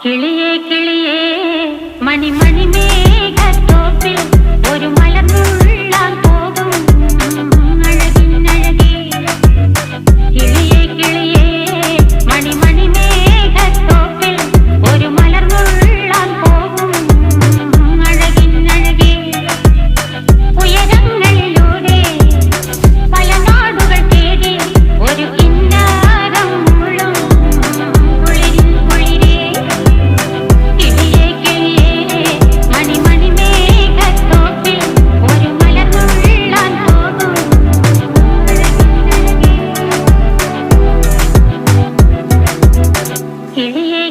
കിളിയേ കിളിയേ മണിമണി മേഘത്തോപ്പിൽ ഒരു മലർന്നുള്ളാൻ പോകും അഴകിനഴകേ. കിളിയേ കിളിയേ മണിമണി മേഘത്തോപ്പിൽ ഒരു മലർന്നുള്ളാൻ പോകും അഴകിനഴകേ. ഉയരങ്ങളിലൂടെ പല നാടുകൾ തേടി ഒരു കിന്നാരം മുള്ളും കുളിരിൻ കുളിരേ. കിളിയേ കിളിയേ മണിമണി മേഘത്തോപ്പിൽ ഒരു മലർന്നുള്ളാൻ പോകും അഴകിനഴകേ. കിളിയേ